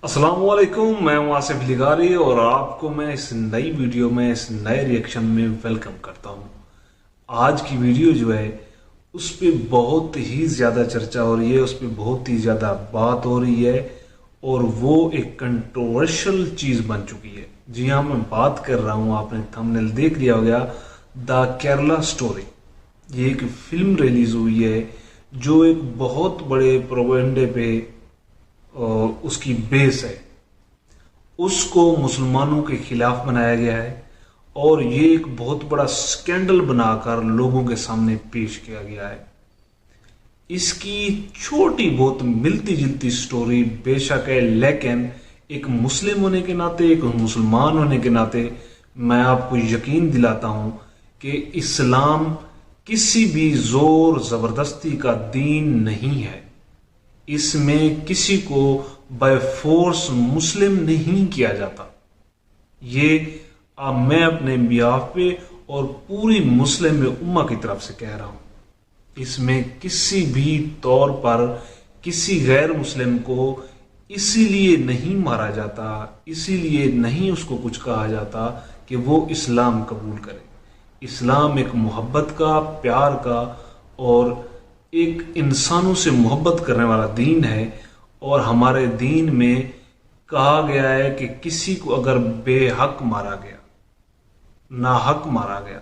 अस्सलामुअलैकुम, मैं हूं आसिफ लिगारी और आपको मैं इस नई वीडियो में इस नए रिएक्शन में वेलकम करता हूं। आज की वीडियो जो है उस पे बहुत ही ज़्यादा चर्चा हो रही है, उस पे बहुत ही ज़्यादा बात हो रही है और वो एक कंट्रोवर्शियल चीज़ बन चुकी है। जी हाँ, मैं बात कर रहा हूँ, आपने थंबनेल देख लिया होगा, द केरला स्टोरी। ये एक फिल्म रिलीज हुई है जो एक बहुत बड़े प्रोपेगेंडे पे उसकी बेस है। उसको मुसलमानों के खिलाफ बनाया गया है और ये एक बहुत बड़ा स्कैंडल बनाकर लोगों के सामने पेश किया गया है। इसकी छोटी बहुत मिलती जुलती स्टोरी बेशक है, लेकिन एक मुस्लिम होने के नाते, एक मुसलमान होने के नाते मैं आपको यकीन दिलाता हूं कि इस्लाम किसी भी जोर जबरदस्ती का दीन नहीं है। इसमें किसी को बाय फोर्स मुस्लिम नहीं किया जाता। ये मैं अपने बिहाफ पे और पूरी मुस्लिम उम्मा की तरफ से कह रहा हूं। इसमें किसी भी तौर पर किसी गैर मुस्लिम को इसीलिए नहीं मारा जाता, इसीलिए नहीं उसको कुछ कहा जाता कि वो इस्लाम कबूल करे। इस्लाम एक मोहब्बत का, प्यार का और एक इंसानों से मोहब्बत करने वाला दीन है। और हमारे दीन में कहा गया है कि किसी को अगर बेहक मारा गया, नाहक मारा गया,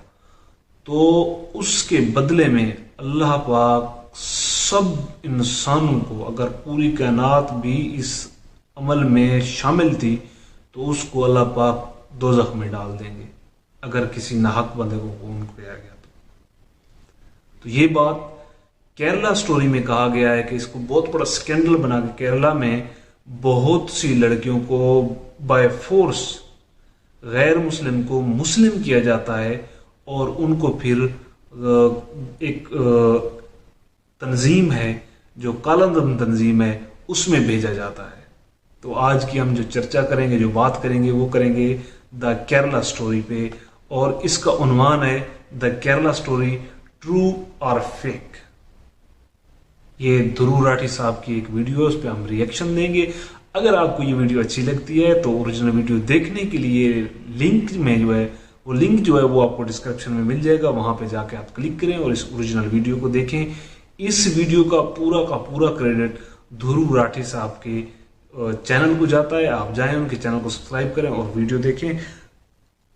तो उसके बदले में अल्लाह पाक सब इंसानों को, अगर पूरी कायनात भी इस अमल में शामिल थी, तो उसको अल्लाह पाक दोज़ख में डाल देंगे अगर किसी नाहक बंदे को खून किया गया। तो ये बात केरला स्टोरी में कहा गया है कि इसको बहुत बड़ा स्कैंडल बना के केरला में बहुत सी लड़कियों को बाय फोर्स गैर मुस्लिम को मुस्लिम किया जाता है और उनको फिर एक तंजीम है जो कालादम तंजीम है उसमें भेजा जाता है। तो आज की हम जो चर्चा करेंगे, जो बात करेंगे, वो करेंगे द केरला स्टोरी पे और इसका उन्वान है द केरला स्टोरी ट्रू और फेक। ये ध्रुव राठी साहब की एक वीडियो है, उस पर हम रिएक्शन देंगे। अगर आपको ये वीडियो अच्छी लगती है तो ओरिजिनल वीडियो देखने के लिए लिंक में जो है वो आपको डिस्क्रिप्शन में मिल जाएगा। वहां पे जाके आप क्लिक करें और इस ओरिजिनल वीडियो को देखें। इस वीडियो का पूरा क्रेडिट ध्रुव राठी साहब के चैनल को जाता है। आप जाएं, उनके चैनल को सब्सक्राइब करें और वीडियो देखें।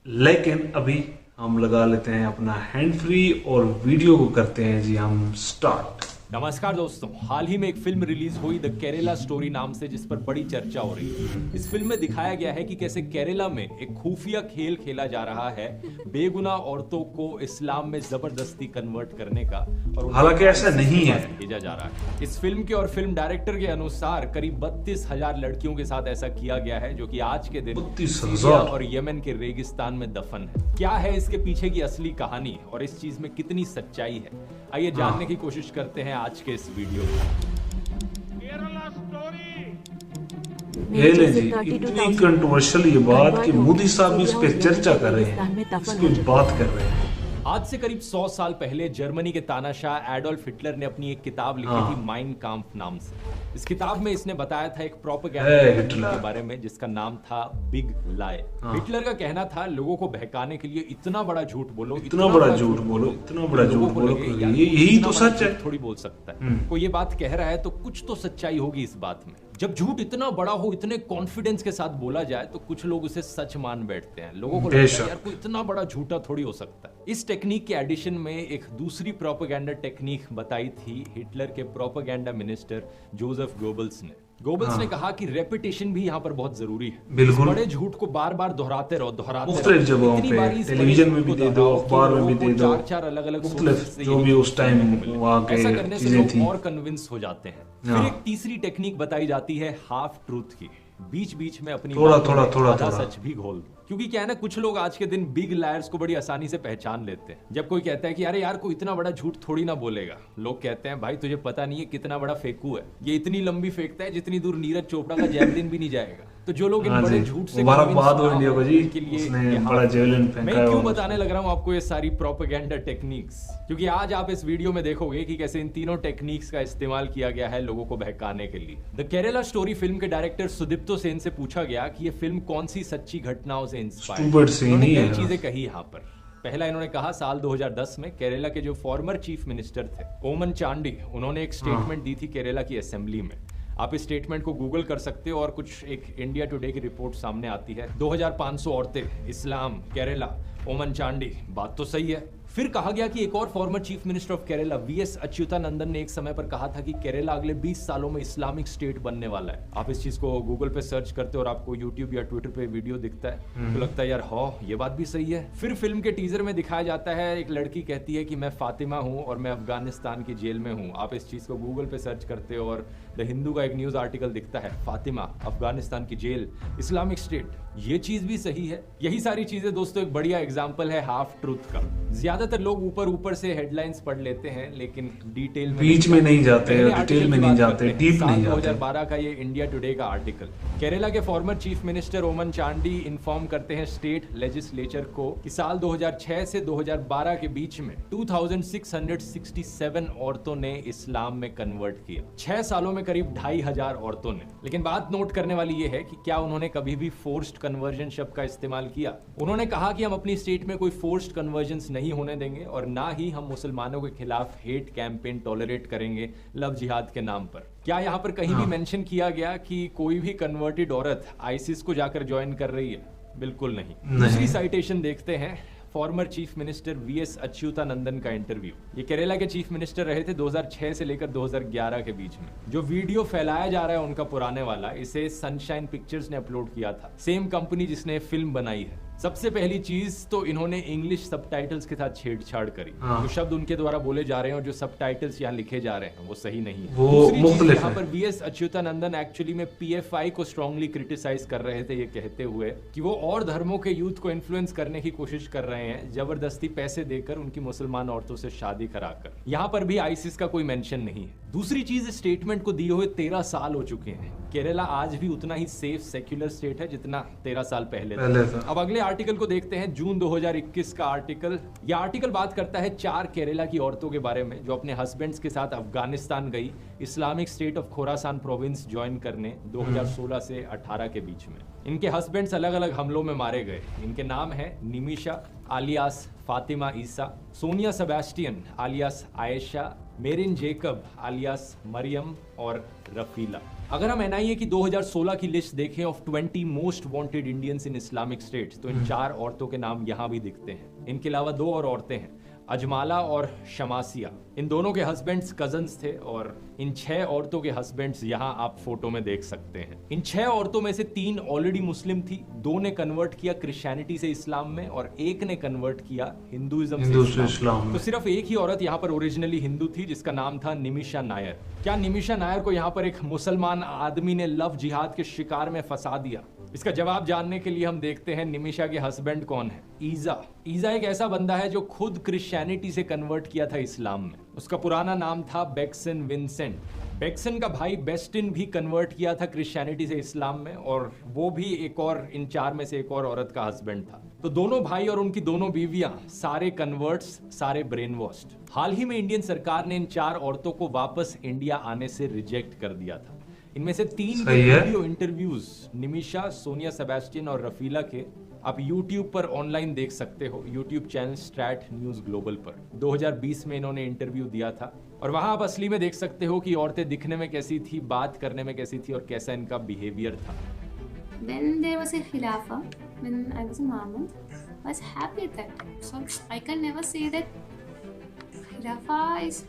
लेकिन अभी हम लगा लेते हैं अपना हैंड फ्री और वीडियो को करते हैं जी हम स्टार्ट। नमस्कार दोस्तों, हाल ही में एक फिल्म रिलीज हुई द केरला स्टोरी नाम से, जिस पर बड़ी चर्चा हो रही है। इस फिल्म में दिखाया गया है कि कैसे केरला में एक खुफिया खेल खेला जा रहा है बेगुनाह औरतों को इस्लाम में जबरदस्ती कन्वर्ट करने का, और हालांकि ऐसा नहीं है, भेजा जा रहा है। इस फिल्म के और फिल्म डायरेक्टर के अनुसार करीब 32,000 लड़कियों के साथ ऐसा किया गया है, जो कि आज के दिन सीरिया और यमन के रेगिस्तान में दफन है। क्या है इसके पीछे की असली कहानी और इस चीज में कितनी सच्चाई है, आइए जानने की कोशिश करते हैं आज के इस वीडियो में। केरला स्टोरी। ये ले जी, इतनी कंट्रोवर्शियल ये बात कि मोदी साहब भी इस पे चर्चा कर रहे हैं, इस पे बात कर रहे हैं। आज से करीब 100 साल पहले जर्मनी के तानाशाह एडोल्फ हिटलर ने अपनी एक किताब लिखी थी माइन काम्फ नाम से। इस किताब में इसने बताया था एक प्रोपेगेंडा के बारे में जिसका नाम था बिग लाई। हिटलर का कहना था लोगों को बहकाने के लिए इतना बड़ा झूठ बोलो, इतना बड़ा झूठ बोलो, इतना बड़ा झूठ बोलो, यही तो सच है। थोड़ी बोल सकता है, कोई ये बात कह रहा है तो कुछ तो सच्चाई होगी इस बात में। जब झूठ इतना बड़ा हो, इतने कॉन्फिडेंस के साथ बोला जाए, तो कुछ लोग उसे सच मान बैठते हैं। लोगों को लगता है यार कोई इतना बड़ा झूठा थोड़ी हो सकता है। इस टेक्निक के एडिशन में एक दूसरी प्रोपेगेंडा टेक्निक बताई थी हिटलर के प्रोपेगेंडा मिनिस्टर जोसेफ गोबल्स ने। गोबल्स ने कहा कि रेपिटेशन भी यहाँ पर बहुत जरूरी है। बिल्कुल, बड़े झूठ को बार बार दोहराते रहो, मुख्तलिफ जगहों पे, टेलीविजन में भी दे दो, अखबार में भी दे दो, चार अलग-अलग जो भी उस टाइम वहाँ के ऐसा करने से लोग और कन्विंस हो जाते हैं। फिर एक तीसरी टेक्निक बताई जाती है हाफ ट्रूथ की, बीच बीच में अपनी थोड़ा सच भी घोल दो। क्योंकि क्या है ना, कुछ लोग आज के दिन बिग लायर्स को बड़ी आसानी से पहचान लेते हैं। जब कोई कहता है कि अरे यार कोई इतना बड़ा झूठ थोड़ी ना बोलेगा, लोग कहते हैं भाई तुझे पता नहीं है कितना बड़ा फेंकू है, ये इतनी लंबी फेंकता है जितनी दूर नीरज चोपड़ा का जैवलिन भी नहीं जाएगा। तो जो लोग इन बड़े झूठ से मुबारकबाद हो इंडिया को जी, उसने बड़ा जैवलिन फेंका मैं है। क्यों बताने लग रहा हूँ आपको ये सारी प्रोपेगेंडा टेक्निक्स, क्योंकि आज आप इस वीडियो में देखोगे कि कैसे इन तीनों टेक्निक्स का इस्तेमाल किया गया है लोगों को बहकाने के लिए। द केरला स्टोरी फिल्म के डायरेक्टर सुदीप्तो सेन से पूछा गया कि ये फिल्म कौन सी सच्ची घटनाओं से इंस्पायर्ड है। उन्होंने कई चीजें कही यहाँ पर। पहला इन्होंने कहा साल 2010 में केरला के जो फॉर्मर चीफ मिनिस्टर थे ओमन चांडी, उन्होंने एक स्टेटमेंट दी थी केरला की असेंबली में। आप इस स्टेटमेंट को गूगल कर सकते हो और कुछ एक इंडिया टुडे की रिपोर्ट सामने आती है। 2500 औरतें, इस्लाम, केरला, ओमन चांडी, बात तो सही है। फिर कहा गया कि एक और former chief minister of Kerala VS Achuthanandan ने एक समय पर कहा था कि केरला अगले 20 सालों में इस्लामिक स्टेट बनने वाला है। आप इस चीज को गूगल पे सर्च करते हो और आपको यूट्यूब या ट्विटर पे वीडियो दिखता है तो लगता है यार हाँ ये बात भी सही है। फिर फिल्म के टीजर में दिखाया जाता है एक लड़की कहती है कि मैं फातिमा हूँ और मैं अफगानिस्तान की जेल में हूँ। आप इस चीज को गूगल पे सर्च करते हो और द हिंदू का एक न्यूज आर्टिकल दिखता है, फातिमा, अफगानिस्तान की जेल, इस्लामिक स्टेट। ये चीज भी सही है। यही सारी चीजें दोस्तों एक बढ़िया एग्जांपल है हाफ ट्रूथ का। ज्यादातर लोग ऊपर से हेडलाइंस पढ़ लेते हैं लेकिन डिटेल में बीच में नहीं जाते, डिटेल में नहीं जाते, डीप नहीं जाते। 2012 का ये इंडिया टुडे का आर्टिकल। केरला के फॉर्मर चीफ मिनिस्टर ओमन चांडी इन्फॉर्म करते हैं स्टेट लेजिस्लेचर को कि साल 2006 से 2012 के बीच में 2667 औरतों ने इस्लाम में कन्वर्ट किया। 6 सालों में करीब 2500 औरतों ने। लेकिन बात नोट करने वाली ये है कि क्या उन्होंने कभी भी फोर्स्ड कन्वर्जन शब्द का इस्तेमाल किया। उन्होंने कहा कि हम अपनी स्टेट में कोई फोर्स्ड कन्वर्जन नहीं होने देंगे और ना ही हम मुसलमानों के खिलाफ हेट कैंपेन टॉलरेट करेंगे लव जिहाद के नाम पर। क्या यहाँ पर कहीं भी मेंशन किया गया कि कोई भी कन्वर्टेड औरत आईसिस को जाकर ज्वाइन कर रही है? बिल्कुल नहीं। दूसरी साइटेशन देखते हैं, former chief minister VS Achuthanandan का इंटरव्यू। ये केरला के चीफ मिनिस्टर रहे थे 2006 से लेकर 2011 के बीच में। जो वीडियो फैलाया जा रहा है उनका पुराने वाला, इसे सनशाइन पिक्चर्स ने अपलोड किया था, सेम कंपनी जिसने फिल्म बनाई है। सबसे पहली चीज तो इन्होंने इंग्लिश सबटाइटल्स के साथ छेड़छाड़ करी। जो शब्द उनके द्वारा बोले जा रहे हैं और जो सबटाइटल्स यहाँ लिखे जा रहे हैं वो सही नहीं है। दूसरी चीज, यहाँ पर वीएस अच्युतानंदन एक्चुअली में पीएफआई को स्ट्रांगली क्रिटिसाइज कर रहे थे, ये कहते हुए कि वो और धर्मों के यूथ को इन्फ्लुएंस करने की कोशिश कर रहे हैं, जबरदस्ती पैसे देकर उनकी मुसलमान औरतों से शादी कराकर। यहाँ पर भी आईसिस का कोई मेंशन नहीं है। दूसरी चीज, स्टेटमेंट को दिए हुए 13 साल हो चुके हैं। केरला आज भी उतना ही सेफ सेक्युलर स्टेट है जितना 13 साल पहले था। अब अगले आर्टिकल को देखते हैं, जून 2021 का आर्टिकल। यह आर्टिकल बात करता है 4 केरला की औरतों के बारे में जो अपने हस्बैंड्स के साथ अफगानिस्तान गई Islamic state of Khorasan province join करने 2016 से 18 के बीच में। इनके हस्बैंड्स अलग अलग हमलों में मारे गए। इनके नाम है निमिशा आलियास फातिमा ईसा, Sonia Sebastian आलियास Ayesha, marine Jacob आलियास Maryam और रफीला। अगर हम एनआईए की 2016 की लिस्ट देखें of 20 most wanted Indians in Islamic states तो इन 4 औरतों के नाम यहां भी दिखते हैं। इनके अलावा 2 और औरतें हैं, अजमाला और शमासिया। इन दोनों के हस्बैंड्स कजन्स थे और इन 6 औरतों के हस्बैंड्स यहां आप फोटो में देख सकते हैं। इन 6 औरतों में से 3 ऑलरेडी मुस्लिम थी, 2 ने कन्वर्ट किया क्रिश्चियनिटी से इस्लाम में और 1 ने कन्वर्ट किया हिंदुइज्म से इस्लाम। तो सिर्फ एक ही औरत यहाँ पर ओरिजिनली हिंदू थी जिसका नाम था निमिशा नायर। क्या निमिशा नायर को यहाँ पर एक मुसलमान आदमी ने लव जिहाद के शिकार में फंसा दिया? इसका जवाब जानने के लिए हम देखते हैं निमिशा के हस्बैंड कौन है। ईजा एक ऐसा बंदा है जो खुद क्रिश्चियनिटी से कन्वर्ट किया था इस्लाम में। उसका पुराना नाम था बेक्सन विंसेंट। बेक्सन का भाई बेस्टिन भी कन्वर्ट किया था क्रिश्चियनिटी से इस्लाम में और वो भी एक और इन 4 में से एक और औरत का हस्बैंड था। तो दोनों भाई और उनकी दोनों बीवियां सारे कन्वर्ट्स, सारे ब्रेन वॉश्ड। हाल ही में इंडियन सरकार ने इन 4 औरतों को वापस इंडिया आने से रिजेक्ट कर दिया था। इनमें से 3 video interviews Nimisha, Sonia Sebastian और रफीला के आप YouTube पर ऑनलाइन देख सकते हो, YouTube channel straight news global पर। 2020 में इन्होंने इंटरव्यू दिया था और वहां आप असली में देख सकते हो कि औरतें दिखने में कैसी थी, बात करने में कैसी थी और कैसा इनका बिहेवियर था। When there was a Khilafah, when I was a Mahmud, I was happy at that time. So I can never say that Khilafah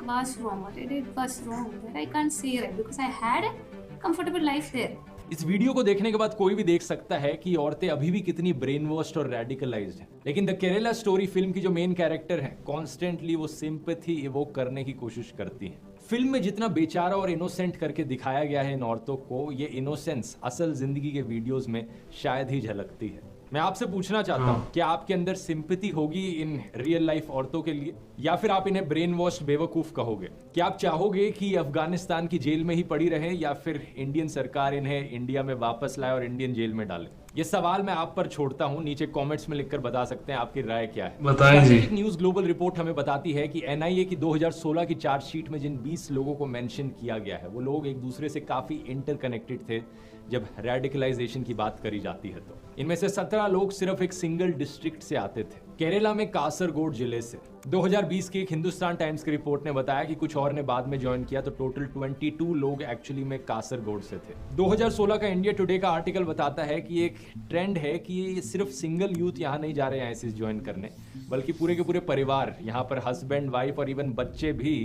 was wrong or it was wrong. That I can't say that because I had a comfortable life there. इस video को देखने के बाद कोई भी देख सकता है कि औरतें अभी भी कितनी ब्रेन वॉश्ड और रेडिकलाइज्ड हैं। लेकिन द केरला स्टोरी फिल्म की जो मेन कैरेक्टर है कॉन्स्टेंटली वो सिंपैथी इवोक करने की कोशिश करती हैं। फिल्म में जितना बेचारा और इनोसेंट करके दिखाया गया है इन औरतों को, ये इनोसेंस असल जिंदगी के वीडियोस में शायद ही झलकती है। मैं आपसे पूछना चाहता हूँ, क्या आपके अंदर सिंपैथी होगी इन रियल लाइफ औरतों के लिए, या फिर आप इन्हें ब्रेन वॉश बेवकूफ कहोगे? क्या आप चाहोगे कि अफगानिस्तान की जेल में ही पड़ी रहें, या फिर इंडियन सरकार इन्हें इंडिया में वापस लाए और इंडियन जेल में डाले? ये सवाल मैं आप पर छोड़ता हूं, नीचे कमेंट्स में लिखकर बता सकते हैं आपकी राय क्या है। बताएं जी। न्यूज ग्लोबल रिपोर्ट हमें बताती है कि एनआईए की 2016 की चार्जशीट में जिन 20 लोगों को मेंशन किया गया है, वो लोग एक दूसरे से काफी इंटरकनेक्टेड थे जब रेडिकलाइजेशन की बात करी जाती है। तो इनमें से 17 लोग सिर्फ एक सिंगल डिस्ट्रिक्ट से आते थे, केरला में कासरगोड जिले से। 2020 की एक हिंदुस्तान टाइम्स की रिपोर्ट ने बताया कि कुछ और ने बाद में ज्वाइन किया, तो टोटल 22 लोग एक्चुअली में कासरगोड से थे। 2016 का इंडिया टुडे का आर्टिकल बताता है कि एक ट्रेंड है कि ये सिर्फ सिंगल यूथ यहाँ नहीं जा रहे हैं आईसिस ज्वाइन करने, बल्कि पूरे के पूरे परिवार, यहाँ पर हस्बैंड, वाइफ और इवन बच्चे भी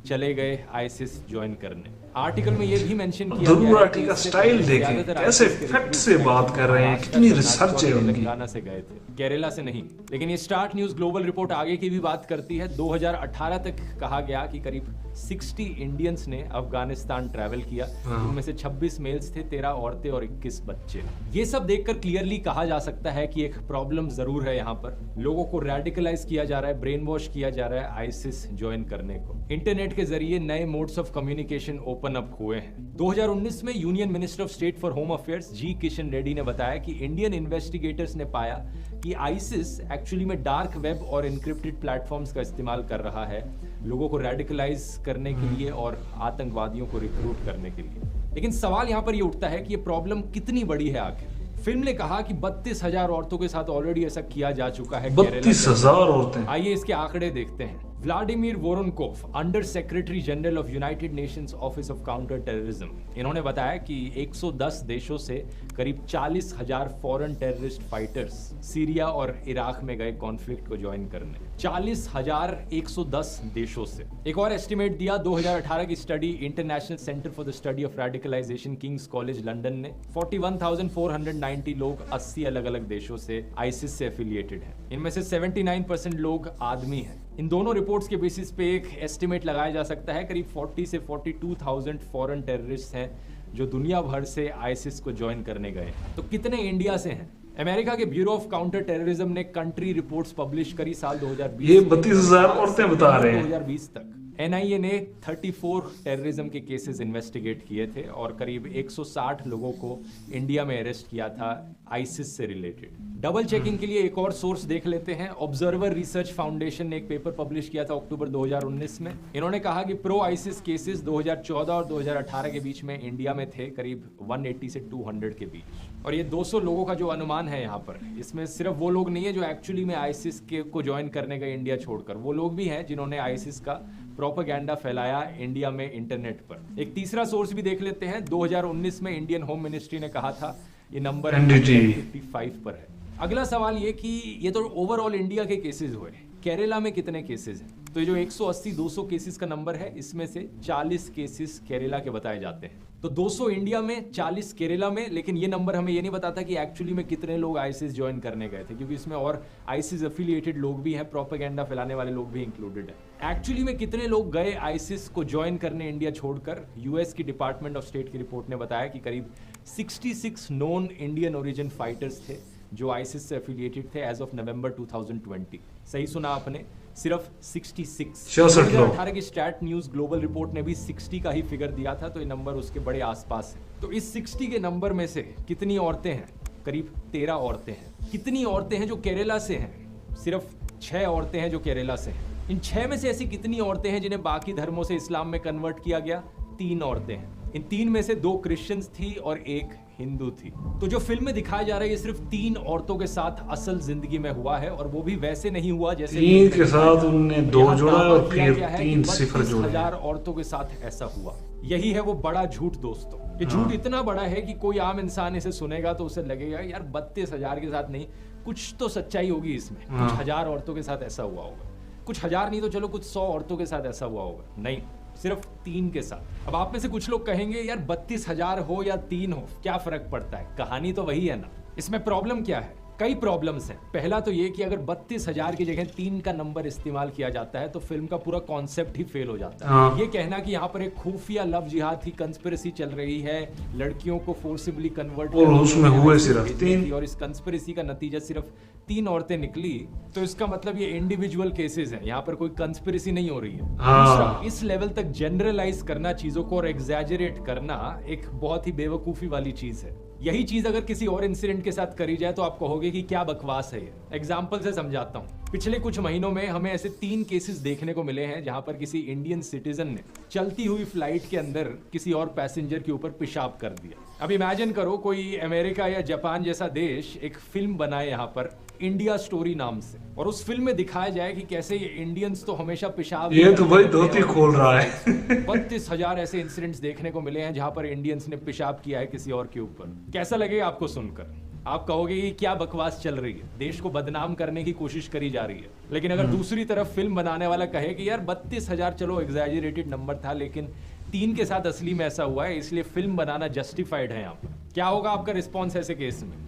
चले गए आईसिस ज्वाइन करने। आर्टिकल में ये भी मेंशन किया गया है कि का स्टाइल देखें, कैसे फैक्ट से बात कर रहे हैं, कितनी रिसर्च है उनकी। तेलंगाना से गए थे, केरला से नहीं। लेकिन ये स्टार्ट न्यूज ग्लोबल रिपोर्ट आगे की भी बात करती है। 2018 तक कहा गया कि करीब 60 इंडियंस ने अफगानिस्तान ट्रैवल किया, उनमें से 26 मेल्स थे, 13 औरतें और 21 बच्चे। ये सब देखकर क्लियरली कहा जा सकता है कि एक प्रॉब्लम जरूर है यहाँ पर। लोगों को रेडिकलाइज किया जा रहा है, ब्रेन वॉश किया जा रहा है आईसिस ज्वाइन करने को। इंटरनेट के जरिए नए modes of communication open up हुए हैं। 2019 में union minister of state for home affairs G Kishan Reddy ने बताया कि इंडियन इन्वेस्टिगेटर्स ने पाया कि आईसिस एक्चुअली में डार्क वेब और इनक्रिप्टेड प्लेटफॉर्म्स का इस्तेमाल कर रहा है लोगों को रेडिकलाइज करने के लिए और आतंकवादियों को रिक्रूट करने के लिए। लेकिन सवाल यहाँ पर ये उठता है कि ये प्रॉब्लम कितनी बड़ी है आखिर। फिल्म ने कहा कि 32,000 औरतों के साथ ऑलरेडी ऐसा किया जा चुका है। 32,000 औरतें। आइए इसके आंकड़े देखते हैं। Vladimir Voronkov, under secretary general of United Nations office of counter terrorism, इन्होंने बताया कि 110 देशों से करीब 40,000 फॉरेन टेररिस्ट फाइटर्स सीरिया और इराक में गए कॉन्फ्लिक्ट को ज्वाइन करने। 40,110 देशों से। एक और एस्टिमेट दिया 2018 की study International Centre for the Study of Radicalisation King's College London ने। 41,490 लोग 80 अलग अलग देशों से आईसिस से एफिलिएटेड हैं। इनमें से 79% लोग आदमी हैं। इन दोनों रिपोर्ट्स के बेसिस पे एक एस्टिमेट लगाया जा सकता है करीब 40 से 42,000 फॉरेन टेररिस्ट हैं जो दुनिया भर से आईसिस को ज्वाइन करने गए। तो कितने इंडिया से हैं? अमेरिका के ब्यूरो ऑफ काउंटर टेररिज्म ने कंट्री रिपोर्ट्स पब्लिश करी साल 2020। ये 32,000 औरतें बता रहे हैं। 2020 तक एनआईए ने 34 टेररिज्म के केसेस इन्वेस्टिगेट किए थे और करीब 160 लोगों को इंडिया में अरेस्ट किया था आईसिस से रिलेटेड। डबल चेकिंग के लिए एक और सोर्स देख लेते हैं। ऑब्जर्वर रिसर्च फाउंडेशन ने एक पेपर पब्लिश किया था अक्टूबर 2019 में। इन्होंने कहा कि प्रो आईसिस केसेस 2014 और 2018 के बीच में इंडिया में थे करीब 180 से 200 के बीच। और ये 200 लोगों का जो अनुमान है यहाँ पर, इसमें सिर्फ वो लोग नहीं है जो एक्चुअली में आईसिस को ज्वाइन करने गए इंडिया छोड़कर, वो लोग भी हैं जिन्होंने आईसिस का प्रोपेगेंडा फैलाया इंडिया में इंटरनेट पर। एक तीसरा सोर्स भी देख लेते हैं। 2019 में इंडियन होम मिनिस्ट्री ने कहा था ये नंबर 55 पर है। अगला सवाल ये कि ये तो ओवरऑल इंडिया के केसेस हुए, केरला में कितने केसेस हैं? तो ये जो 180-200 केसेस का नंबर है, इसमें से 40 केसेस केरला के बताए जाते हैं। तो 200 इंडिया में, 40 केरला में। लेकिन ये नंबर हमें ये नहीं बताता कि एक्चुअली में कितने लोग आईसिस ज्वाइन करने गए थे, क्योंकि इसमें और आईसिस एफिलिएटेड लोग भी हैं, प्रोपेगेंडा फैलाने वाले लोग भी इंक्लूडेड है। एक्चुअली में कितने लोग गए आईसिस को ज्वाइन करने इंडिया छोड़कर? यूएस की डिपार्टमेंट ऑफ स्टेट की रिपोर्ट ने बताया कि करीब 66 नॉन इंडियन ओरिजिन फाइटर्स थे जो आईसिस से एफिलिएटेड थे एज ऑफ नवंबर 2020। सही सुना आपने, सिर्फ 66। 2018 की स्टैट न्यूज ग्लोबल रिपोर्ट ने भी 60 का ही फिगर दिया था, तो ये नंबर उसके बड़े आसपास है। तो इस 60 के नंबर में से कितनी औरतें हैं? करीब 13 औरतें हैं। कितनी औरतें हैं जो केरला से हैं? सिर्फ 6 औरतें हैं जो केरला से हैं। इन 6 में से ऐसी कितनी औरतें हैं जिन्हें बाकी धर्मों से इस्लाम में कन्वर्ट किया गया? 3 औरतें हैं। इन 3 में से 2 क्रिश्चियंस थी और 1 हिंदू थी। तो जो फिल्म में दिखाया जा रहा है ये सिर्फ 3 औरतों के साथ असल जिंदगी में हुआ है, और वो भी वैसे नहीं हुआ जैसे 3 के साथ उनने 2 जोड़ा और फिर 3 सिफर जोड़े। 1000 औरतों के साथ ऐसा हुआ। यही है वो बड़ा झूठ दोस्तों। ये झूठ इतना बड़ा है कि कोई आम इंसान इसे सुनेगा तो उसे लगेगा यार 32,000 के साथ नहीं, कुछ तो सच्चाई होगी इसमें। कुछ हजार औरतों के साथ ऐसा हुआ होगा, कुछ हजार नहीं तो चलो कुछ 100 औरतों के साथ ऐसा हुआ होगा। नहीं, सिर्फ 3 के साथ। अब आप में से कुछ लोग कहेंगे यार 32,000 हो या 3 हो क्या फर्क पड़ता है, कहानी तो वही है ना। इसमें प्रॉब्लम क्या है? कई प्रॉब्लम्स हैं। पहला तो ये कि अगर 32,000 की जगह 3 का नंबर इस्तेमाल किया जाता है तो फिल्म का पूरा कॉन्सेप्ट ही फेल हो जाता है। ये कहना कि यहाँ पर एक खुफिया लव जिहाद की कंस्पिरेसी चल रही है, लड़कियों को फोर्सिबली कन्वर्ट और उसमें हुए सिर्फ 3 और इस कंस्पिरेसी का नतीजा सिर्फ 3 औरतें निकली, तो इसका मतलब ये इंडिविजुअल केसेस हैं, यहाँ पर कोई कंस्पिरेसी नहीं हो रही है। दूसरा, इस लेवल तक जनरलाइज करना चीजों को और एग्जैजरेट करना एक बहुत ही बेवकूफी वाली चीज है। यही चीज अगर किसी और इंसिडेंट के साथ करी जाए तो आप कहोगे कि क्या बकवास है ये। एग्जाम्पल से समझाता हूँ। पिछले कुछ महीनों में हमें ऐसे 3 केसेस देखने को मिले हैं जहां पर किसी इंडियन सिटीजन ने चलती हुई फ्लाइट के अंदर किसी और पैसेंजर के ऊपर पेशाब कर दिया। अब इमेजिन करो कोई अमेरिका या जापान जैसा देश एक फिल्म बनाए यहाँ पर इंडिया स्टोरी नाम से, और उस फिल्म में दिखाया जाए कि कैसे ये इंडियंस तो हमेशा पेशाब, ये तो भाई धोती खोल रहा है। 32,000 ऐसे इंसिडेंट्स देखने को मिले हैं जहां पर इंडियंस ने पेशाब किया है किसी और के ऊपर। कैसा लगेगा आपको सुनकर? आप कहोगे कि क्या बकवास चल रही है, देश को बदनाम करने की कोशिश करी जा रही है। लेकिन अगर दूसरी तरफ फिल्म बनाने वाला कहे कि यार 32,000 चलो एग्जैजरेटेड नंबर था, लेकिन 3 के साथ असली में ऐसा हुआ है, इसलिए फिल्म बनाना जस्टिफाइड है यहाँ पर, क्या होगा आपका रिस्पॉन्स ऐसे केस में?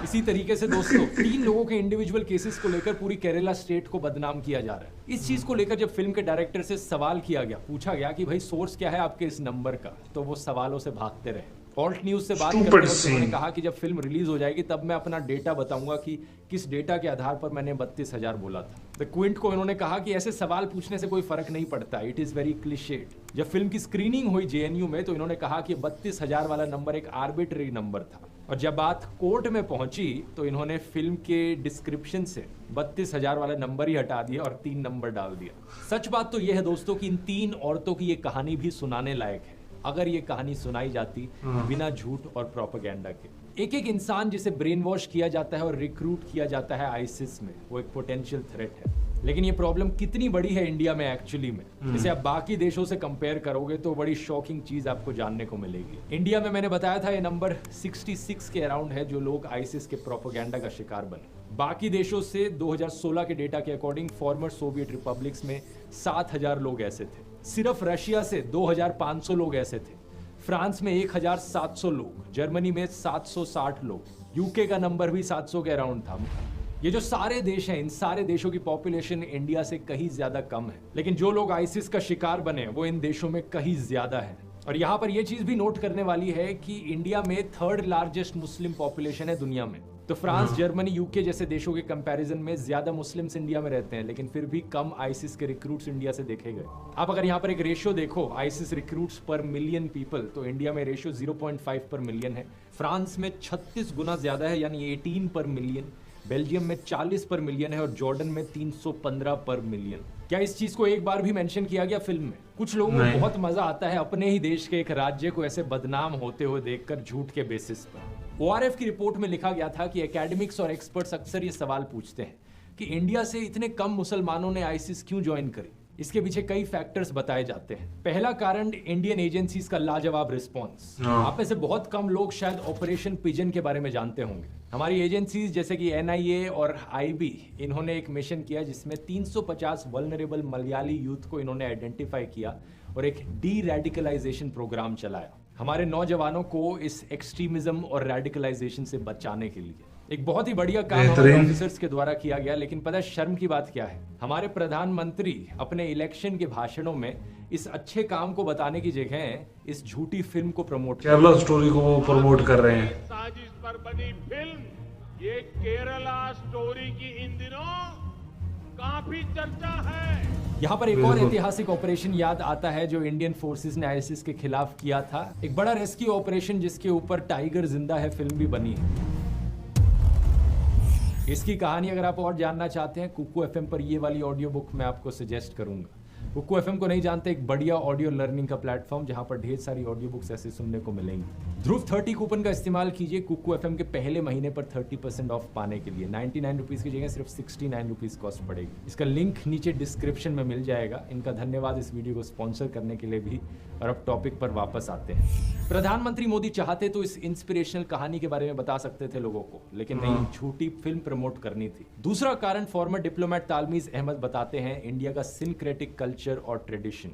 इसी तरीके से दोस्तों 3 लोगों के इंडिविजुअल केसेस को लेकर पूरी केरला स्टेट को बदनाम किया जा रहा है। इस चीज को लेकर जब फिल्म के डायरेक्टर से सवाल किया गया, पूछा गया कि भाई सोर्स क्या है आपके इस नंबर का, तो वो सवालों से भागते रहे। ऑल्ट न्यूज से बात करते वक्त उन्होंने कहा कि जब फिल्म रिलीज हो जाएगी तब मैं अपना डेटा बताऊंगा कि किस डेटा के आधार पर मैंने 32,000 बोला था। द क्विंट को इन्होंने कहा कि ऐसे सवाल पूछने से कोई फर्क नहीं पड़ता, इट इज वेरी क्लिशेड। जब फिल्म की स्क्रीनिंग हुई जेएनयू में तो इन्होंने कहा कि 32,000 वाला नंबर एक आर्बिट्ररी नंबर था, और जब बात कोर्ट में पहुंची तो इन्होंने फिल्म के डिस्क्रिप्शन से 32,000 वाला नंबर ही हटा दिया और 3 नंबर डाल दिया। सच बात तो यह है दोस्तों कि इन 3 औरतों की ये कहानी भी सुनाने लायक है, अगर ये कहानी सुनाई जाती बिना झूठ और प्रोपेगेंडा के। एक एक इंसान जिसे ब्रेन वॉश किया जाता है और रिक्रूट किया जाता है आईसिस में, वो एक पोटेंशियल थ्रेट है। लेकिन ये प्रॉब्लम कितनी बड़ी है इंडिया में एक्चुअली में, इसे आप बाकी देशों से कंपेयर करोगे तो बड़ी शॉकिंग चीज आपको जानने को मिलेगी। इंडिया में मैंने बताया था ये नंबर 66 के अराउंड है जो लोग आईसिस के प्रोपेगेंडा का शिकार बने। बाकी देशों से 2016 के डेटा के अकॉर्डिंग फॉर्मर सोवियत रिपब्लिक्स में 7,000 लोग ऐसे थे। सिर्फ रशिया से 2,500 लोग ऐसे थे। फ्रांस में 1,700 लोग, जर्मनी में 760 लोग, यूके का नंबर भी 700 के अराउंड था। ये जो सारे देश हैं, इन सारे देशों की पॉपुलेशन इंडिया से कहीं ज्यादा कम है, लेकिन जो लोग आईसिस का शिकार बने वो इन देशों में कहीं ज्यादा है। और यहाँ पर यह चीज भी नोट करने वाली है कि इंडिया में 3rd लार्जेस्ट मुस्लिम पॉपुलेशन है दुनिया में। तो फ्रांस, जर्मनी, यूके जैसे देशों के कंपैरिजन में ज्यादा मुस्लिम्स इंडिया में रहते हैं, लेकिन फिर भी कम आईसिस के रिक्रूट्स इंडिया से देखे गए। आप अगर यहाँ पर एक रेशियो देखो आईसिस रिक्रूट्स पर मिलियन पीपल, तो इंडिया में रेशियो 0.5 पर मिलियन है। फ्रांस में 36 गुना ज्यादा है, यानी 18 पर मिलियन। बेल्जियम में 40 पर मिलियन है और जॉर्डन में 315 पर मिलियन। क्या इस चीज को एक बार भी मेंशन किया गया फिल्म में? कुछ लोगों को बहुत मजा आता है अपने ही देश के एक राज्य को ऐसे बदनाम होते हुए देखकर झूठ के बेसिस पर। ORF की रिपोर्ट में लिखा गया था कि एकेडमिक्स और एक्सपर्ट्स अक्सर ये सवाल पूछते हैं कि इंडिया से इतने कम मुसलमानों ने आईसिस क्यों ज्वाइन करी। इसके पीछे कई फैक्टर्स बताए जाते हैं। पहला कारण इंडियन एजेंसीज का लाजवाब रिस्पॉन्स। आप में से बहुत कम लोग शायद ऑपरेशन पिजन के बारे में जानते होंगे। हमारी एजेंसीज जैसे कि NIA और IB, इन्होंने एक मिशन किया जिसमें 350 वल्नरेबल मलयाली यूथ को इन्होंने आइडेंटिफाई किया और एक डी रेडिकलाइजेशन प्रोग्राम चलाया हमारे नौजवानों को इस एक्सट्रीमिज्म और रेडिकलाइजेशन से बचाने के लिए। एक बहुत ही बढ़िया काम हमारे ऑफिसर्स के द्वारा किया गया। लेकिन पता है शर्म की बात क्या है? हमारे प्रधानमंत्री अपने इलेक्शन के भाषणों में इस अच्छे काम को बताने की जगह इस झूठी फिल्म को प्रमोट, केरला स्टोरी को वो प्रमोट कर रहे हैं। साजिश पर बनी फिल्म ये केरला स्टोरी की इन दिनों काफी चर्चा है। यहाँ पर एक और ऐतिहासिक ऑपरेशन याद आता है जो इंडियन फोर्सेस ने आईसिस के खिलाफ किया था। एक बड़ा रेस्क्यू ऑपरेशन जिसके ऊपर टाइगर जिंदा है फिल्म भी बनी है। इसकी कहानी अगर आप और जानना चाहते हैं, कुकू FM पर ये वाली ऑडियो बुक मैं आपको सजेस्ट करूंगा। कुकू FM को नहीं जानते, एक बढ़िया ऑडियो लर्निंग का प्लेटफॉर्म जहां पर ढेर सारी ऑडियो बुक्स ऐसे सुनने को मिलेंगी। ध्रुव 30 कूपन का इस्तेमाल कीजिए कुकू FM के पहले महीने पर 30% ऑफ पाने के लिए। 99 रुपीज की जगह सिर्फ 69 रुपीज कॉस्ट पड़ेगी। इसका लिंक नीचे डिस्क्रिप्शन में मिल जाएगा। इनका धन्यवाद इस वीडियो को स्पॉन्सर करने के लिए भी। और अब टॉपिक पर वापस आते हैं। प्रधानमंत्री मोदी चाहते तो इस इंस्पिरेशनल कहानी के बारे में बता सकते थे लोगों को, लेकिन नहीं, झूठी फिल्म प्रमोट करनी थी। दूसरा कारण फॉर्मर डिप्लोमेट तालमीज अहमद बताते हैं इंडिया का सिंक्रेटिक कल्चर और ट्रेडिशन।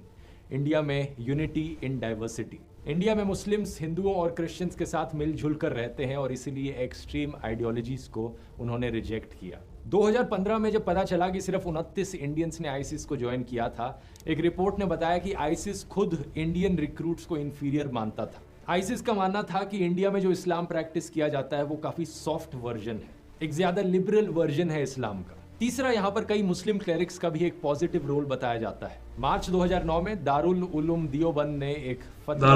इंडिया में यूनिटी इन डाइवर्सिटी। इंडिया में मुस्लिम्स हिंदुओं और क्रिश्चियंस के साथ मिलजुल कर रहते हैं और इसीलिए एक्सट्रीम आइडियोलॉजीज को उन्होंने रिजेक्ट किया। 2015 में जब पता चला कि सिर्फ 29 इंडियंस ने आईसिस को ज्वाइन किया था, एक रिपोर्ट ने बताया कि आईसिस खुद इंडियन रिक्रूट्स को इंफीरियर मानता था। आईसिस का मानना था कि इंडिया में जो इस्लाम प्रैक्टिस किया जाता है वो काफी सॉफ्ट वर्जन है, एक ज्यादा लिबरल वर्जन है इस्लाम का। तीसरा, यहाँ पर कई मुस्लिम क्लेरिक्स का भी एक पॉजिटिव रोल बताया जाता है। मार्च 2009 में दारुल उलूम देओबंद ने एक फतवा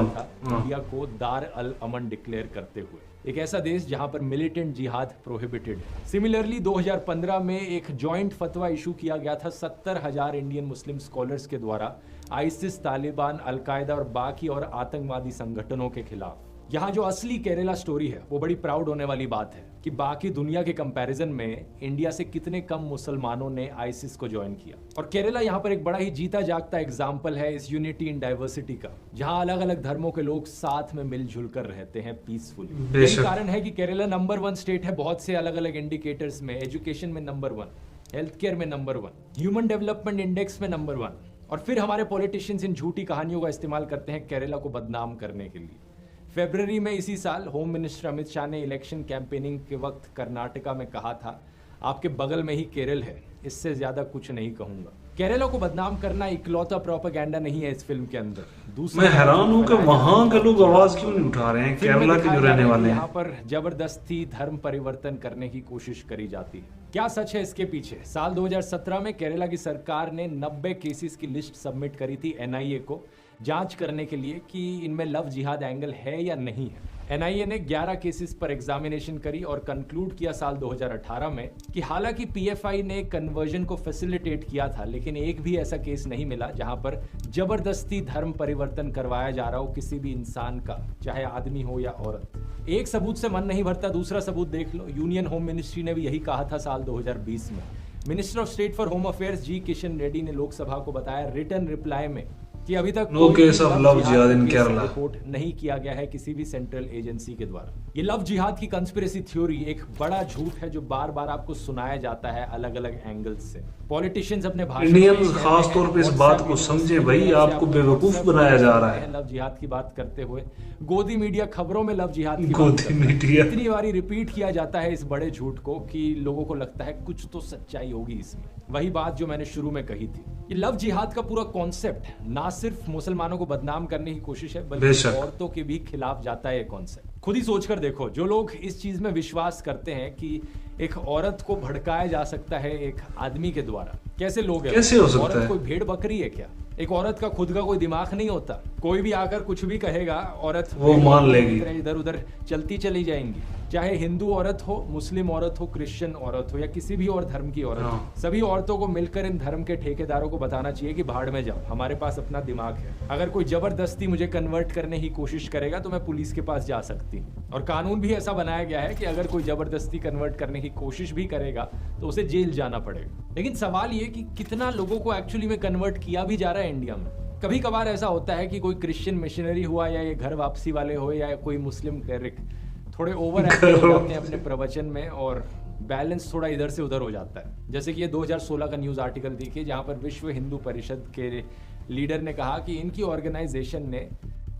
था इंडिया को दार अल अमन डिक्लेयर करते हुए, एक ऐसा देश जहां पर मिलिटेंट जिहाद प्रोहिबिटेड है। सिमिलरली 2015 में एक जॉइंट फतवा इशू किया गया था 70,000 इंडियन मुस्लिम स्कॉलर्स के द्वारा आईसिस, तालिबान, अलकायदा और बाकी और आतंकवादी संगठनों के खिलाफ। यहाँ जो असली केरला स्टोरी है वो बड़ी प्राउड होने वाली बात है कि बाकी दुनिया के कंपैरिजन में इंडिया से कितने कम मुसलमानों ने आईसिस को ज्वाइन किया। और केरला यहाँ पर एक बड़ा ही जीता जागता एग्जाम्पल है इस यूनिटी इन डाइवर्सिटी का, जहाँ अलग अलग धर्मों के लोग साथ में मिलजुल कर रहते हैं पीसफुली। यही कारण है कि केरला नंबर 1 स्टेट है बहुत से अलग अलग इंडिकेटर्स में। एजुकेशन में नंबर 1, हेल्थ केयर में नंबर 1, ह्यूमन डेवलपमेंट इंडेक्स में नंबर 1। और फिर हमारे पॉलिटिशियंस इन झूठी कहानियों का इस्तेमाल करते हैं केरला को बदनाम करने के लिए। फरवरी में इसी साल होम मिनिस्टर अमित शाह ने इलेक्शन कैंपेनिंग के वक्त कर्नाटका में कहा था, आपके बगल में ही केरल है, इससे ज्यादा कुछ नहीं कहूंगा। केरला को बदनाम करना इकलौता प्रोपेगेंडा नहीं है इस फिल्म के अंदर। मैं हैरान हूं कि वहां के लोग आवाज क्यों नहीं उठा रहे हैं, केरला के जो रहने वाले हैं। यहाँ पर जबरदस्ती धर्म परिवर्तन करने की कोशिश करी जाती है। क्या सच है इसके पीछे? साल 2017 में केरला की सरकार ने 90 केसेस की लिस्ट सबमिट करी थी एनआईए को जांच करने के लिए कि इनमें लव जिहाद एंगल है या नहीं है। एनआईए ने 11 केसेस पर एग्जामिनेशन करी और कंक्लूड किया साल 2018 में कि हालांकि पीएफआई ने कन्वर्जन को फैसिलिटेट किया था, लेकिन एक भी ऐसा केस नहीं मिला जहां पर जबरदस्ती धर्म परिवर्तन करवाया जा रहा हो किसी भी इंसान का, चाहे आदमी हो या औरत। एक सबूत से मन नहीं भरता, दूसरा सबूत देख लो। यूनियन होम मिनिस्ट्री ने भी यही कहा था साल 2020 में। Minister of state for home affairs G Kishan Reddy ने लोकसभा को बताया रिटर्न रिप्लाई में कि अभी तक नो केस ऑफ लव जिहाद इन केरला रिपोर्ट नहीं किया गया है किसी भी सेंट्रल एजेंसी के द्वारा। ये लव जिहाद की कंस्पिरेसी थ्योरी एक बड़ा झूठ है जो बार बार आपको सुनाया जाता है अलग अलग एंगल्स से। पॉलिटिशियंस अपने भाषण इंडियन खास तौर पे इस बात को समझे भाई, आपको बेवकूफ बनाया जा रहा है। लव जिहाद की बात करते हुए गोदी मीडिया खबरों में लव जिहाद की गोदी मीडिया इतनी बारी रिपीट किया जाता है इस बड़े झूठ को कि लोगों को लगता है कुछ तो सच्चाई होगी इसमें। वही बात जो मैंने शुरू में कही थी, ये लव जिहाद का पूरा कॉन्सेप्ट ना सिर्फ मुसलमानों को बदनाम करने की कोशिश है बल्कि औरतों के भी खिलाफ जाता है ये कॉन्सेप्ट। खुद ही सोचकर देखो, जो लोग इस चीज में विश्वास करते हैं कि एक औरत को भड़काया जा सकता है एक आदमी के द्वारा, कैसे लोग हैं? कैसे हो सकता औरत है? कोई भेड़ बकरी है क्या? एक औरत का खुद का कोई दिमाग नहीं होता? कोई भी आकर कुछ भी कहेगा, औरत वो मान लेगी, इधर उधर चलती चली जाएंगी। चाहे हिंदू औरत हो, मुस्लिम औरत हो, क्रिश्चियन औरत हो या किसी भी और धर्म की औरत हो, सभी औरतों को मिलकर इन धर्म के ठेकेदारों को बताना चाहिए कि भाड़ में जाओ, हमारे पास अपना दिमाग है। अगर कोई जबरदस्ती मुझे कन्वर्ट करने की कोशिश करेगा तो मैं पुलिस के पास जा सकती हूँ। और कानून भी ऐसा बनाया गया है कि अगर कोई जबरदस्ती कन्वर्ट करने की कोशिश भी करेगा तो उसे जेल जाना पड़ेगा। लेकिन सवाल ये कि कितना लोगों को एक्चुअली में कन्वर्ट किया भी जा रहा है इंडिया में। कभी कभार ऐसा होता है कि कोई क्रिश्चियन मिशनरी हुआ या ये घर वापसी वाले हो या कोई मुस्लिम क्लेरिक थोड़े ओवर एक्टिव हो जाते हैं अपने प्रवचन में और बैलेंस थोड़ा इधर से उधर हो जाता है। जैसे कि ये 2016 का न्यूज़ आर्टिकल देखिए जहां पर विश्व हिंदू परिषद के लीडर ने कहा कि इनकी ऑर्गेनाइजेशन ने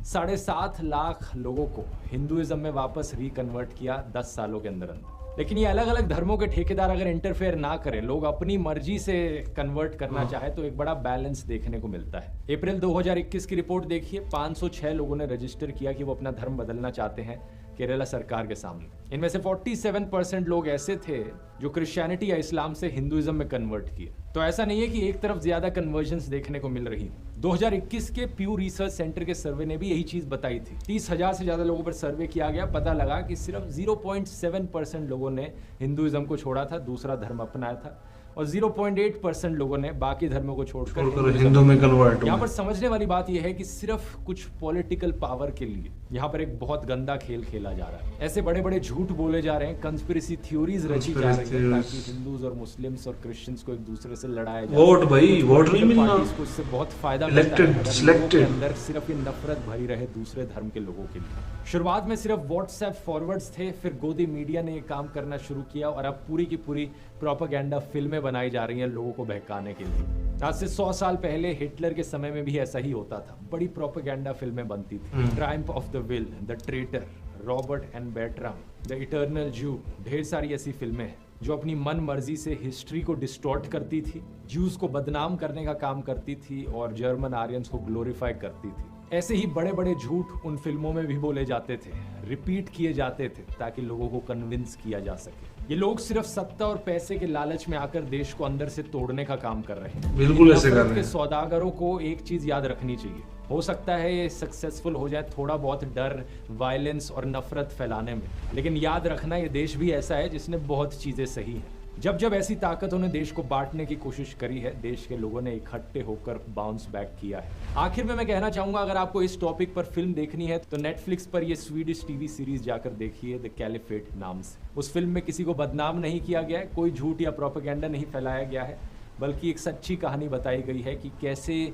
7.5 लाख लोगों को हिंदुइज्म में वापस रिकन्वर्ट किया 10 सालों के अंदर अंदर। लेकिन ये अलग अलग धर्मों के ठेकेदार अगर इंटरफेयर ना करें, लोग अपनी मर्जी से कन्वर्ट करना चाहे तो एक बड़ा बैलेंस देखने को मिलता है। अप्रैल 2021 की रिपोर्ट देखिए, 506 लोगों ने रजिस्टर किया कि वो अपना धर्म बदलना चाहते हैं केरला सरकार के सामने। इनमें से 47% लोग ऐसे थे जो क्रिश्चियनिटी या इस्लाम से हिंदुइज्म में कन्वर्ट किए। तो ऐसा नहीं है कि एक तरफ ज्यादा कन्वर्जन्स देखने को मिल रही। 2021 के प्यू रिसर्च सेंटर के सर्वे ने भी यही चीज बताई थी। 30,000 से ज्यादा लोगों पर सर्वे किया गया, पता लगा कि सिर्फ 0.7% लोगों ने हिंदुइज्म को छोड़ा था, दूसरा धर्म अपनाया था और 0.8% लोगों ने बाकी धर्मों को छोड़कर हिंदू में कन्वर्ट। यहाँ पर समझने वाली बात यह है कि सिर्फ कुछ पॉलिटिकल पावर के लिए यहाँ पर एक बहुत गंदा खेल खेला जा रहा है। ऐसे बड़े बड़े झूठ बोले जा रहे हैं, कंस्पिरेसी थ्योरीज रची जा रही है ताकि हिंदूज और मुस्लिम्स और क्रिश्चियंस को एक दूसरे से लड़ाया जाए। वोट भाई, वोट नहीं मिलना, इससे बहुत फायदा मिलता है। अंदर सिर्फ ये नफरत भरी रहे दूसरे धर्म के लोगों के लिए। शुरुआत में सिर्फ व्हाट्सएप फॉरवर्ड्स थे, फिर गोदी मीडिया ने ये काम करना शुरू किया और अब पूरी की पूरी प्रोपेगेंडा फिल्में बनाई जा रही हैं लोगों को बहकाने के लिए। आज से 100 साल पहले हिटलर के समय में भी ऐसा ही होता था। बड़ी प्रोपेगेंडा फिल्में बनती थी। Triumph of the will, the traitor, Robert and Bertram, the eternal Jew, ढेर सारी ऐसी फिल्में हैं जो अपनी मन मर्जी से हिस्ट्री को डिस्टॉर्ट करती थी, ज्यूज को बदनाम करने का काम करती थी और जर्मन आर्यंस को ग्लोरीफाई करती थी। ऐसे ही बड़े बड़े झूठ उन फिल्मों में भी बोले जाते थे, रिपीट किए जाते थे ताकि लोगों को कन्विंस किया जा सके। ये लोग सिर्फ सत्ता और पैसे के लालच में आकर देश को अंदर से तोड़ने का काम कर रहे हैं। बिल्कुल ऐसे कर रहे हैं। सौदागरों को एक चीज याद रखनी चाहिए, हो सकता है ये सक्सेसफुल हो जाए थोड़ा बहुत डर, वायलेंस और नफरत फैलाने में, लेकिन याद रखना ये देश भी ऐसा है जिसने बहुत चीजें सही हैं। जब जब ऐसी ताकतों ने देश को बांटने की कोशिश करी है, देश के लोगों ने इकट्ठे होकर बाउंस बैक किया है। आखिर में मैं कहना चाहूंगा, अगर आपको इस टॉपिक पर फिल्म देखनी है तो नेटफ्लिक्स पर ये स्वीडिश टीवी सीरीज जाकर देखिए, द कैलिफेट नाम से। उस फिल्म में किसी को बदनाम नहीं किया गया है, कोई झूठ या प्रोपेगेंडा नहीं फैलाया गया है, बल्कि एक सच्ची कहानी बताई गई है कि कैसे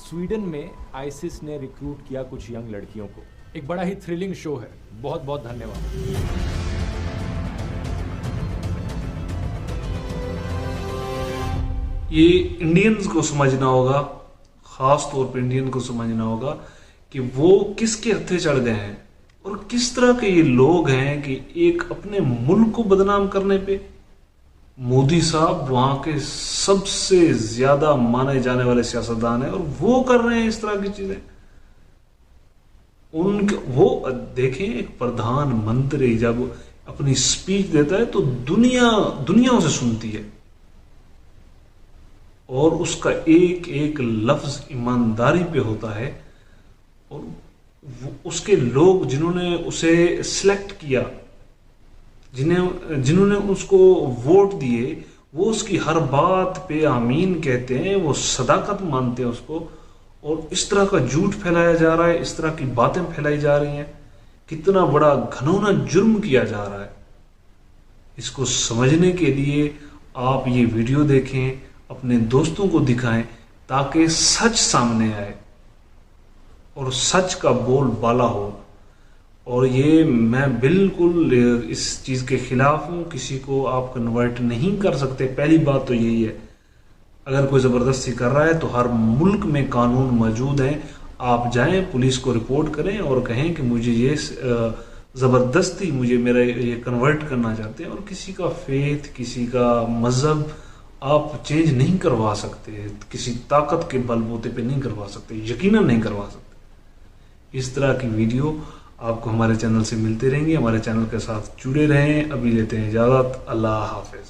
स्वीडन में आईसिस ने रिक्रूट किया कुछ यंग लड़कियों को। एक बड़ा ही थ्रिलिंग शो है। बहुत बहुत धन्यवाद। ये इंडियंस को समझना होगा, खास तौर पे इंडियन को समझना होगा कि वो किसके हत्थे चढ़ गए हैं और किस तरह के ये लोग हैं कि एक अपने मुल्क को बदनाम करने पे मोदी साहब वहां के सबसे ज्यादा माने जाने वाले सियासतदान हैं और वो कर रहे हैं इस तरह की चीजें। उनके वो देखें, एक प्रधानमंत्री जब अपनी स्पीच देता है तो दुनिया उसे सुनती है और उसका एक एक लफ्ज ईमानदारी पे होता है। और उसके लोग जिन्होंने उसे सिलेक्ट किया, जिन्होंने उसको वोट दिए, वो उसकी हर बात पे आमीन कहते हैं, वो सदाकत मानते हैं उसको। और इस तरह का झूठ फैलाया जा रहा है, इस तरह की बातें फैलाई जा रही हैं, कितना बड़ा घिनौना जुर्म किया जा रहा है। इसको समझने के लिए आप ये वीडियो देखें, अपने दोस्तों को दिखाएं, ताकि सच सामने आए और सच का बोलबाला हो। और ये मैं बिल्कुल इस चीज के खिलाफ हूं। किसी को आप कन्वर्ट नहीं कर सकते, पहली बात तो यही है। अगर कोई जबरदस्ती कर रहा है तो हर मुल्क में कानून मौजूद हैं, आप जाएं, पुलिस को रिपोर्ट करें और कहें कि मुझे ये जबरदस्ती मुझे मेरा ये कन्वर्ट करना चाहते हैं। और किसी का फेथ, किसी का मजहब आप चेंज नहीं करवा सकते, किसी ताकत के बलबूते पे नहीं करवा सकते, यकीनन नहीं करवा सकते। इस तरह की वीडियो आपको हमारे चैनल से मिलते रहेंगे। हमारे चैनल के साथ जुड़े रहें। अभी लेते हैं इजाजत। अल्लाह हाफिज।